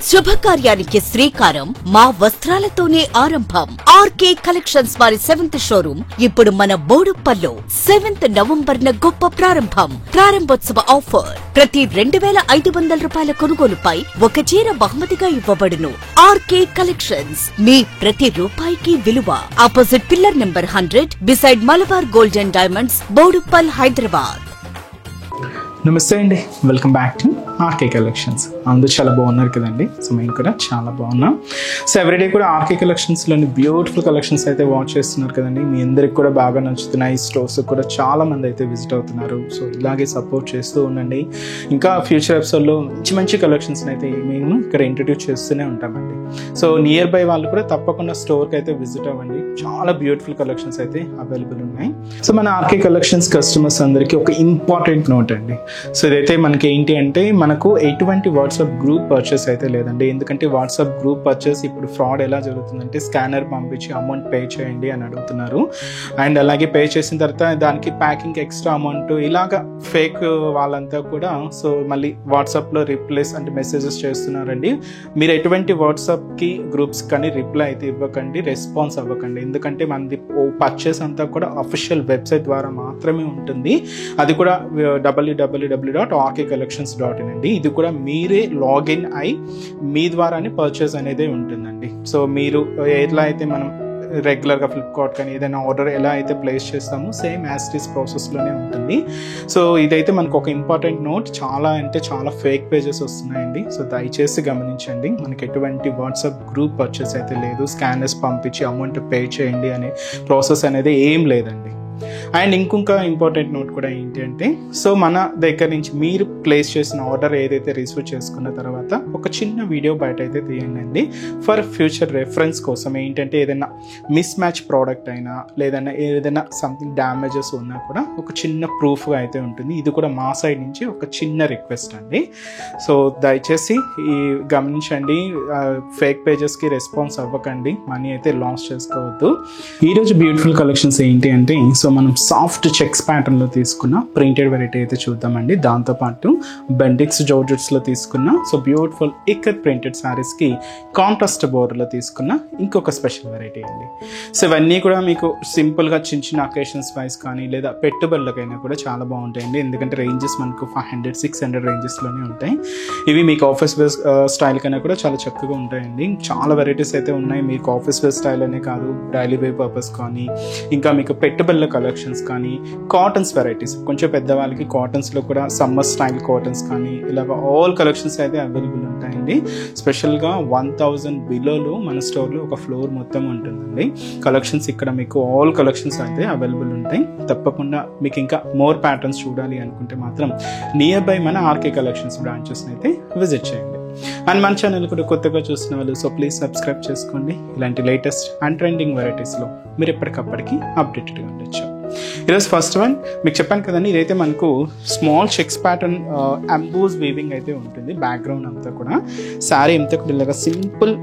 శుభకార్యానికి శ్రీకారం మా వస్త్రాలతోనే ఆరంభం. ఆర్కే కలెక్షన్స్ వారి 7th షోరూమ్ ఇప్పుడు మన బోడుప్పల్లో 7th నవంబర్ గొప్ప ప్రారంభం. ప్రారంభోత్సవ ఆఫర్ ప్రతి 2500 రూపాయల కొనుగోలుపై ఒక చీర బహుమతిగా ఇవ్వబడును. ఆర్కే కలెక్షన్స్ మీ ప్రతి రూపాయికి విలువ. Opposite pillar number 100 beside Malabar Gold and Diamonds, Boduppal, Hyderabad. నమస్తే అండి, welcome back to RK collections. అందరూ చాలా బాగున్నారు కదండి. సో మేము కూడా చాలా బాగున్నాం. సో ఎవ్రీడే కూడా ఆర్కే కలెక్షన్స్లోని బ్యూటిఫుల్ కలెక్షన్స్ అయితే వాచ్ చేస్తున్నారు కదండి. మీ అందరికి కూడా బాగా నచ్చుతున్నాయి. ఈ స్టోర్స్ కూడా చాలా మంది అయితే విజిట్ అవుతున్నారు. సో ఇలాగే సపోర్ట్ చేస్తూ ఉండండి. ఇంకా ఫ్యూచర్ ఎపిసోడ్లో మంచి మంచి కలెక్షన్స్ అయితే మేము ఇక్కడ ఇంట్రడ్యూస్ చేస్తూనే ఉంటామండి. సో నియర్ బై వాళ్ళు కూడా తప్పకుండా స్టోర్కి అయితే విజిట్ అవ్వండి. చాలా బ్యూటిఫుల్ కలెక్షన్స్ అయితే అవైలబుల్ ఉన్నాయి. సో మన ఆర్కే కలెక్షన్స్ కస్టమర్స్ అందరికీ ఒక ఇంపార్టెంట్ నోట్ అండి. సో ఇదైతే మనకి ఏంటి అంటే మనకు ఎటువంటి వాట్సాప్ గ్రూప్ పర్చేస్ అయితే లేదండి. ఎందుకంటే వాట్సాప్ గ్రూప్ పర్చేస్ ఇప్పుడు ఫ్రాడ్ ఎలా జరుగుతుందంటే స్కానర్ పంపించి అమౌంట్ పే చేయండి అని అడుగుతున్నారు. అండ్ అలాగే పే చేసిన తర్వాత దానికి ప్యాకింగ్ ఎక్స్ట్రా అమౌంట్ ఇలాగా ఫేక్ వాళ్ళంతా కూడా సో మళ్ళీ వాట్సాప్లో రిప్లైస్ అంటే మెసేజెస్ చేస్తున్నారండి. మీరు ఎటువంటి వాట్సాప్కి గ్రూప్స్ కానీ రిప్లై అయితే ఇవ్వకండి, రెస్పాన్స్ అవ్వకండి. ఎందుకంటే మనది పర్చేస్ అంతా కూడా అఫీషియల్ వెబ్సైట్ ద్వారా మాత్రమే ఉంటుంది. అది కూడా www.rkcollections.in అండి. ఇది కూడా మీరే లాగిన్ అయి మీ ద్వారానే పర్చేస్ అనేది ఉంటుందండి. సో మీరు ఎట్లా అయితే మనం రెగ్యులర్గా ఫ్లిప్కార్ట్ కానీ ఏదైనా ఆర్డర్ ఎలా అయితే ప్లేస్ చేస్తామో సేమ్ యాజ్ ఇట్ ఈస్ ప్రాసెస్లోనే ఉంటుంది. సో ఇదైతే మనకు ఒక ఇంపార్టెంట్ నోట్. చాలా అంటే చాలా ఫేక్ పేజెస్ వస్తున్నాయండి. సో దయచేసి గమనించండి. మనకి ఎటువంటి వాట్సాప్ గ్రూప్ పర్చేస్ అయితే లేదు. స్కానర్స్ పంపించి అమౌంట్ పే చేయండి అనే ప్రాసెస్ అనేది ఏం లేదండి. అండ్ ఇంకొక ఇంపార్టెంట్ నోట్ కూడా ఏంటి అంటే సో మన దగ్గర నుంచి మీరు ప్లేస్ చేసిన ఆర్డర్ ఏదైతే రిసీవ్ చేసుకున్న తర్వాత ఒక చిన్న వీడియో బయట అయితే తీయండి ఫర్ ఫ్యూచర్ రెఫరెన్స్ కోసం. ఏంటంటే ఏదైనా మిస్ మ్యాచ్ ప్రోడక్ట్ అయినా లేదన్నా ఏదైనా సంథింగ్ డ్యామేజెస్ ఉన్నా కూడా ఒక చిన్న ప్రూఫ్గా అయితే ఉంటుంది. ఇది కూడా మా సైడ్ నుంచి ఒక చిన్న రిక్వెస్ట్ అండి. సో దయచేసి ఈ గమనించండి. ఫేక్ పేజెస్కి రెస్పాన్స్ అవ్వకండి, మనీ అయితే లాస్ చేసుకోవద్దు. ఈరోజు బ్యూటిఫుల్ కలెక్షన్స్ ఏంటి అంటే సో మనం సాఫ్ట్ చెక్స్ ప్యాటర్న్లో తీసుకున్న ప్రింటెడ్ వెరైటీ అయితే చూద్దామండి. దాంతోపాటు బెండిక్స్ జార్జెట్స్లో తీసుకున్న సో బ్యూటిఫుల్ ఇక్కత్ ప్రింటెడ్ శారీస్కి కాంట్రాస్ట్ బోర్డర్లో తీసుకున్న ఇంకొక స్పెషల్ వెరైటీ అండి. సో ఇవన్నీ కూడా మీకు సింపుల్గా చిన్న చిన్న అకేషన్స్ వైజ్ కానీ లేదా పెట్టుబడులకైనా కూడా చాలా బాగుంటాయండి. ఎందుకంటే రేంజెస్ మనకు 500-600 రేంజెస్లోనే ఉంటాయి. ఇవి మీకు ఆఫీస్ వేర్ స్టైల్ కన్నా కూడా చాలా చక్కగా ఉంటాయండి. చాలా వెరైటీస్ అయితే ఉన్నాయి. మీకు ఆఫీస్ వేర్ స్టైల్ అనే కాదు, డైలీ వేర్ పర్పస్ కానీ ఇంకా మీకు పెట్టుబడుల కలెక్షన్స్ కానీ కాటన్స్ వెరైటీస్ కొంచెం పెద్దవాళ్ళకి కాటన్స్లో కూడా సమ్మర్ స్టైల్ కాటన్స్ కానీ ఇలాగ ఆల్ కలెక్షన్స్ అయితే అవైలబుల్ ఉంటాయండి. స్పెషల్గా 1000 బిలోలో మన స్టోర్లో ఒక ఫ్లోర్ మొత్తం ఉంటుందండి. కలెక్షన్స్ ఇక్కడ మీకు ఆల్ కలెక్షన్స్ అయితే అవైలబుల్ ఉంటాయి. తప్పకుండా మీకు ఇంకా మోర్ ప్యాటర్న్స్ చూడాలి అనుకుంటే మాత్రం నియర్ బై మన ఆర్కే కలెక్షన్స్ బ్రాంచెస్ని అయితే విజిట్ చేయండి. అండ్ మన ఛానల్ కూడా కొత్తగా చూసిన వాళ్ళు సో ప్లీజ్ సబ్స్క్రైబ్ చేసుకోండి. ఇలాంటి లేటెస్ట్ అండ్ ట్రెండింగ్ వెరైటీస్లో మీరు ఎప్పటికప్పటికి అప్డేటెడ్గా ఉండొచ్చు. ఈరోజు ఫస్ట్ వన్ మీకు చెప్పాను కదండి. ఇదైతే మనకు స్మాల్ చెక్స్ ప్యాటర్న్ అంబూస్ వీవింగ్ అయితే ఉంటుంది. బ్యాక్గ్రౌండ్ అంతా కూడా శారీ అంతా కూడా ఇలాగా సింపుల్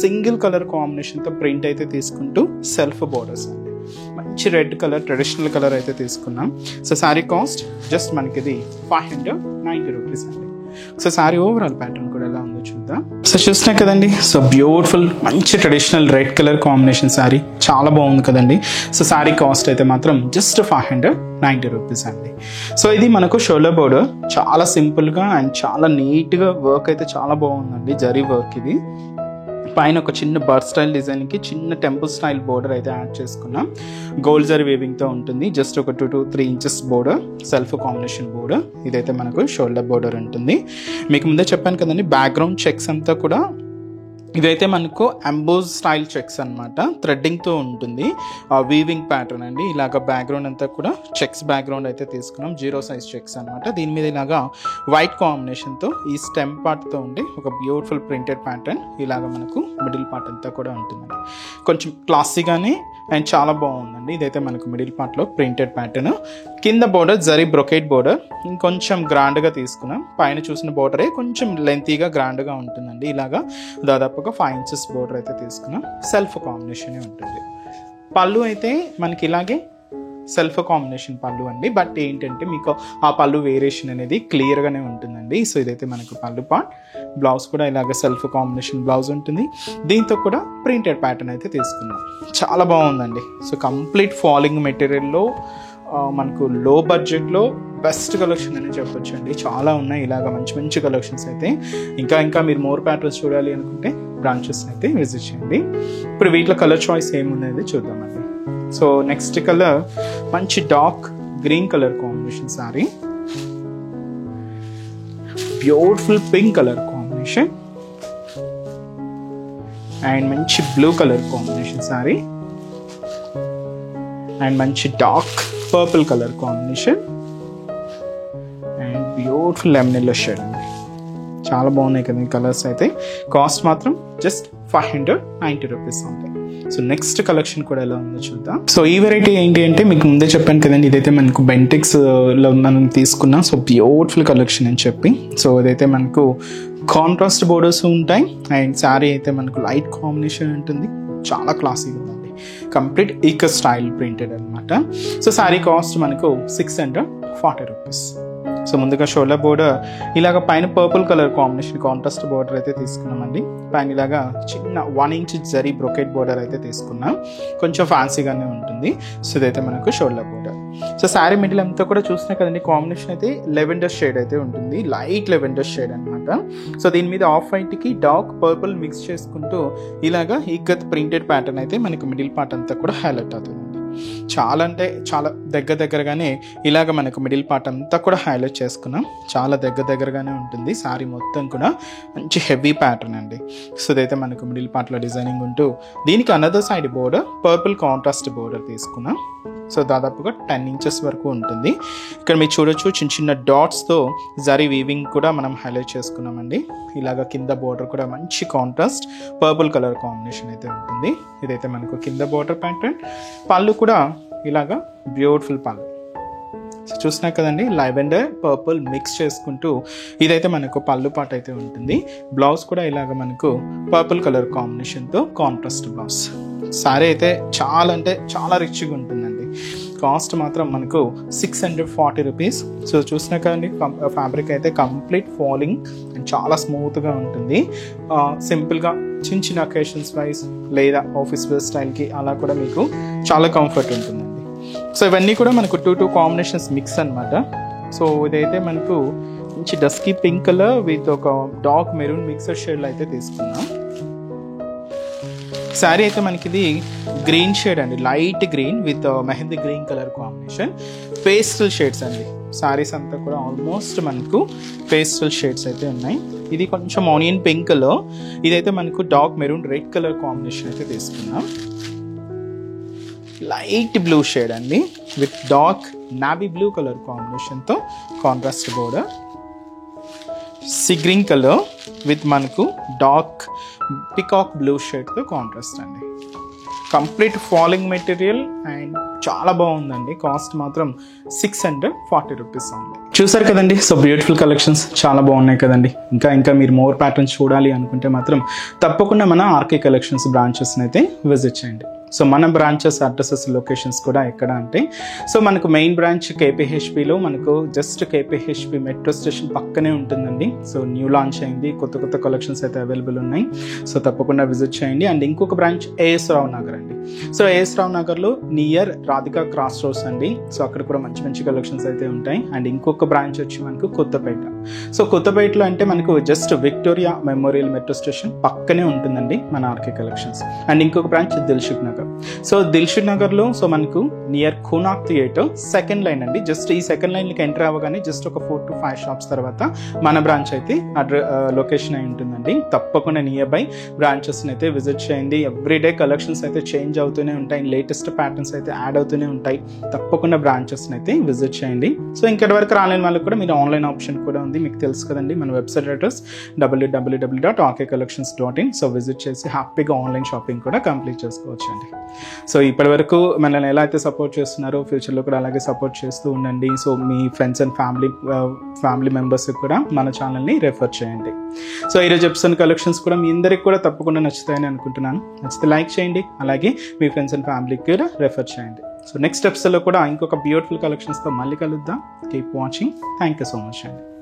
సింగిల్ కలర్ కాంబినేషన్తో ప్రింట్ అయితే తీసుకుంటూ సెల్ఫ్ బోర్డర్స్ అండి. మంచి రెడ్ కలర్ ట్రెడిషనల్ కలర్ అయితే తీసుకున్నాం. సో శారీ కాస్ట్ జస్ట్ మనకి ఇది 590 రూపీస్ అండి. సో శారీ ఓవరాల్ ప్యాటర్న్ కూడా ఎలా ఉందో చూద్దాం. సో చూస్తున్నాం కదండి. సో బ్యూటిఫుల్ మంచి traditional red colour combination sari చాలా బాగుంది కదండి. సో శారీ కాస్ట్ అయితే మాత్రం జస్ట్ 590 రూపీస్ అండి. సో ఇది మనకు షోల్డర్ బోర్డర్ చాలా సింపుల్గా అండ్ చాలా నీట్గా వర్క్ అయితే చాలా బాగుందండి. జరీ వర్క్ ఇది. పైన ఒక చిన్న బర్డ్ స్టైల్ డిజైన్కి చిన్న టెంపుల్ స్టైల్ బోర్డర్ అయితే యాడ్ చేసుకున్నాం. గోల్డ్ జరీ వీవింగ్తో ఉంటుంది. జస్ట్ ఒక 2 to 3 inches border, self combination border. ఇదైతే మనకు షోల్డర్ బోర్డర్ ఉంటుంది. మీకు ముందే చెప్పాను కదండి బ్యాక్గ్రౌండ్ చెక్స్ అంతా కూడా ఇదైతే మనకు అంబోజ్ స్టైల్ చెక్స్ అనమాట. థ్రెడ్డింగ్తో ఉంటుంది. వీవింగ్ ప్యాటర్న్ అండి. ఇలాగ బ్యాక్గ్రౌండ్ అంతా కూడా చెక్స్ బ్యాక్గ్రౌండ్ అయితే తీసుకున్నాం. 0 సైజ్ చెక్స్ అనమాట. దీని మీద ఇలాగా వైట్ కాంబినేషన్తో ఈ స్టెమ్ పార్ట్తో ఉండి ఒక బ్యూటిఫుల్ ప్రింటెడ్ ప్యాటర్న్ ఇలాగ మనకు మిడిల్ పార్ట్ అంతా కూడా ఉంటుందండి. కొంచెం క్లాసీగానే అండ్ చాలా బాగుందండి. ఇదైతే మనకు మిడిల్ పార్ట్లో ప్రింటెడ్ ప్యాటర్న్. కింద బోర్డర్ జరీ బ్రొకేట్ బోర్డర్ ఇంకొంచెం గ్రాండ్గా తీసుకున్నాం. పైన చూసిన బోర్డరే కొంచెం లెంతీగా గ్రాండ్గా ఉంటుందండి. ఇలాగా దాదాపుగా 5 ఇంచెస్ బోర్డర్ అయితే తీసుకున్నాం. సెల్ఫ్ కాంబినేషన్ ఉంటుంది. పళ్ళు అయితే మనకి ఇలాగే సెల్ఫ్ కాంబినేషన్ పళ్ళు అండి. బట్ ఏంటంటే మీకు ఆ పళ్ళు వేరియేషన్ అనేది క్లియర్గానే ఉంటుందండి. సో ఇదైతే మనకు పళ్ళు పార్ట్. బ్లౌజ్ కూడా ఇలాగ సెల్ఫ్ కాంబినేషన్ బ్లౌజ్ ఉంటుంది. దీంతో కూడా ప్రింటెడ్ ప్యాటర్న్ అయితే తీసుకున్నాం. చాలా బాగుందండి. సో కంప్లీట్ ఫాలింగ్ మెటీరియల్లో మనకు లో బడ్జెట్లో బెస్ట్ కలెక్షన్ అని చెప్పొచ్చు అండి. చాలా ఉన్నాయి ఇలాగ మంచి మంచి కలెక్షన్స్ అయితే. ఇంకా మీరు మోర్ ప్యాటర్న్స్ చూడాలి అనుకుంటే బ్రాంచెస్ అయితే విజిట్ చేయండి. ఇప్పుడు వీటిలో కలర్ చాయిస్ ఏమున్నది చూద్దామండి. సో నెక్స్ట్ కలర్ మంచి dark green colour combination sari, beautiful pink colour combination and మంచి blue colour combination sari and మంచి dark purple colour combination and beautiful lemon yellow shade అండి. చాలా బాగున్నాయి కదా ఈ కలర్స్ అయితే. కాస్ట్ మాత్రం జస్ట్ 590 రూపీస్ ఉంటాయి. సో నెక్స్ట్ కలెక్షన్ కూడా ఎలా ఉందో చూద్దాం. సో ఈ వెరైటీ ఏంటి అంటే మీకు ముందే చెప్పాను కదండి, ఇదైతే మనకు బెంటెక్స్ లో మనం తీసుకున్నాం. సో బ్యూటిఫుల్ కలెక్షన్ అని చెప్పి. సో ఇదైతే మనకు కాంట్రాస్ట్ బోర్డర్స్ ఉంటాయి అండ్ శారీ అయితే మనకు లైట్ కాంబినేషన్ ఉంటుంది. చాలా క్లాసీగా ఉందండి. కంప్లీట్ ఈకో స్టైల్ ప్రింటెడ్ అనమాట. సో శారీ కాస్ట్ మనకు 640 రూపీస్. సో ముందుగా షోల్డర్ బోర్డర్ ఇలాగ పైన purple colour combination contrast border అయితే తీసుకున్నామండి. పైన ఇలాగా చిన్న 1 ఇంచ్ జరీ బ్రొకెట్ బోర్డర్ అయితే తీసుకున్నాం. కొంచెం ఫ్యాన్సీగానే ఉంటుంది. సో ఇదైతే మనకు shoulder border. So sari middle అంతా కూడా చూసినా కదండి, కాంబినేషన్ అయితే లెవెండర్ షేడ్ అయితే ఉంటుంది. లైట్ లెవెండర్ షేడ్ అనమాట. సో దీని మీద ఆఫ్ వైట్కి డార్క్ పర్పుల్ మిక్స్ చేసుకుంటూ ఇలాగా ఈకత్ ప్రింటెడ్ ప్యాటర్న్ అయితే మనకు మిడిల్ పార్ట్ అంతా కూడా హైలైట్ అవుతుంది. చాలా అంటే చాలా దగ్గరగానే ఇలాగ మనకు మిడిల్ పార్ట్ అంతా కూడా హైలైట్ చేసుకున్నాం. చాలా దగ్గరగానే ఉంటుంది. శారీ మొత్తం కూడా మంచి హెవీ ప్యాటర్న్ అండి. సో ఇదైతే మనకు మిడిల్ పార్ట్లో డిజైనింగ్ ఉంటూ దీనికి another side border purple contrast border తీసుకున్నాం. సో దాదాపుగా 10 ఇంచెస్ వరకు ఉంటుంది. ఇక్కడ మీరు చూడొచ్చు చిన్న చిన్న డాట్స్తో జరీ వీవింగ్ కూడా మనం హైలైట్ చేసుకున్నామండి. ఇలాగ కింద బోర్డర్ కూడా మంచి కాంట్రాస్ట్ పర్పుల్ కలర్ కాంబినేషన్ అయితే ఉంటుంది. ఇదైతే మనకు కింద బోర్డర్ ప్యాటర్న్. పళ్ళు కూడా ఇలాగా బ్యూటిఫుల్ పళ్ళు. సో చూసినా కదండి, లెవెండర్ పర్పుల్ మిక్స్ చేసుకుంటూ ఇదైతే మనకు పళ్ళు పాట అయితే ఉంటుంది. బ్లౌజ్ కూడా ఇలాగ మనకు పర్పుల్ కలర్ కాంబినేషన్తో కాంట్రాస్ట్ బ్లౌజ్. సారీ అయితే చాలా అంటే చాలా రిచ్గా ఉంటుందండి. కాస్ట్ మాత్రం మనకు 640 రూపీస్. సో చూసినా కదండి, ఫ్యాబ్రిక్ అయితే కంప్లీట్ ఫాలింగ్ అండ్ చాలా స్మూత్గా ఉంటుంది. సింపుల్గా చిన్న అకేషన్స్ వైజ్ లేదా ఆఫీస్ వేర్ స్టైల్కి అలా కూడా మీకు చాలా కంఫర్ట్ ఉంటుందండి. సో ఇవన్నీ కూడా మనకు 2 కాంబినేషన్స్ మిక్స్ అనమాట. సో ఇదైతే మనకు మంచి డస్కీ పింక్ కలర్ విత్ ఒక డార్క్ మెరూన్ మిక్సర్ షేడ్లో అయితే తీసుకున్నాం. శారీ అయితే మనకి ఇది గ్రీన్ షేడ్ అండి, light green with mehndi green colour combination. Pastel shades అండి. శారీస్ అంతా కూడా ఆల్మోస్ట్ మనకు పేస్టల్ షేడ్స్ అయితే ఉన్నాయి. ఇది కొంచెం ఆనియన్ పింక్లో, ఇదైతే మనకు dark maroon red colour combination అయితే తీసుకున్నాం. లైట్ బ్లూ షేడ్ అండి with dark navy blue colour కాంబినేషన్తో contrast border. Sea green colour with మనకు డార్క్ పికాక్ బ్లూ షేడ్తో కాంట్రాస్ట్ అండి. కంప్లీట్ ఫాలింగ్ మెటీరియల్ అండ్ చాలా బాగుందండి. కాస్ట్ మాత్రం 640 రూపీస్ ఉంది. చూసారు కదండి. సో బ్యూటిఫుల్ కలెక్షన్స్ చాలా బాగున్నాయి కదండి. ఇంకా మీరు మోర్ ప్యాటర్న్స్ చూడాలి అనుకుంటే మాత్రం తప్పకుండా మన ఆర్కే కలెక్షన్స్ బ్రాంచెస్ని అయితే విజిట్ చేయండి. సో మన బ్రాంచెస్ అడ్రసెస్ లొకేషన్స్ కూడా ఎక్కడ అంటే, సో మనకు మెయిన్ బ్రాంచ్ కేపీహెచ్పిలో మనకు జస్ట్ కేపీహెచ్పి మెట్రో స్టేషన్ పక్కనే ఉంటుందండి. సో న్యూ లాంచ్ అయింది, కొత్త కలెక్షన్స్ అయితే అవైలబుల్ ఉన్నాయి. సో తప్పకుండా విజిట్ చేయండి. అండ్ ఇంకొక బ్రాంచ్ ఏఎస్ రావు నగర్ అండి. సో ఏఎస్ రావు నగర్లో నియర్ రాధికా క్రాస్ రోడ్స్ అండి. సో అక్కడ కూడా మంచి కలెక్షన్స్ అయితే ఉంటాయి. అండ్ ఇంకొక బ్రాంచ్ వచ్చి మనకు కొత్తపేట. సో కొత్తపేటలో అంటే మనకు just Victoria memorial metro station పక్కనే ఉంటుందండి మన ఆర్కే కలెక్షన్స్. అండ్ ఇంకొక బ్రాంచ్ దిల్షుక్ నగర్. సో దిల్షుక్ నగర్లో సో మనకు near Konark theatre second line అండి. జస్ట్ ఈ సెకండ్ లైన్కి ఎంటర్ అవ్వగానే జస్ట్ ఒక 4 to 5 షాప్స్ తర్వాత మన బ్రాంచ్ అయితే లొకేషన్ అయి ఉంటుందండి. తప్పకుండా నియర్ బై బ్రాంచెస్ని అయితే విజిట్ చేయండి. ఎవ్రీడే కలెక్షన్స్ అయితే చేంజ్ అవుతూనే ఉంటాయి, లేటెస్ట్ ప్యాటర్న్స్ అయితే యాడ్ అవుతూనే ఉంటాయి. తప్పకుండా బ్రాంచెస్ని అయితే విజిట్ చేయండి. సో ఇంకటి వరకు రాలేని వాళ్ళకి కూడా మీరు ఆన్లైన్ ఆప్షన్ కూడా ఉంది. మీకు తెలుసు కదండి, మన website address www.rkcollections.in. So visit చేసి హ్యాపీగా ఆన్లైన్ షాపింగ్ కూడా కంప్లీట్ చేసుకోవచ్చు అండి. సో ఇప్పటి వరకు మనల్ని ఎలా అయితే సపోర్ట్ చేస్తున్నారో ఫ్యూచర్లో కూడా అలాగే సపోర్ట్ చేస్తూ ఉండండి. So me friends and family మెంబర్స్కి కూడా మన ఛానల్ని రెఫర్ చేయండి. సో ఈరోజు ఎపిసోడ్ కలెక్షన్స్ కూడా మీ అందరికి కూడా తప్పకుండా నచ్చుతాయని అనుకుంటున్నాను. నచ్చితే లైక్ చేయండి, అలాగే మీ ఫ్రెండ్స్ అండ్ ఫ్యామిలీకి కూడా రెఫర్ చేయండి. సో నెక్స్ట్ ఎపిసోడ్లో కూడా ఇంకొక బ్యూటిఫుల్ కలెక్షన్స్తో మళ్ళీ కలుద్దాం. Keep watching. Thank you so much అండి.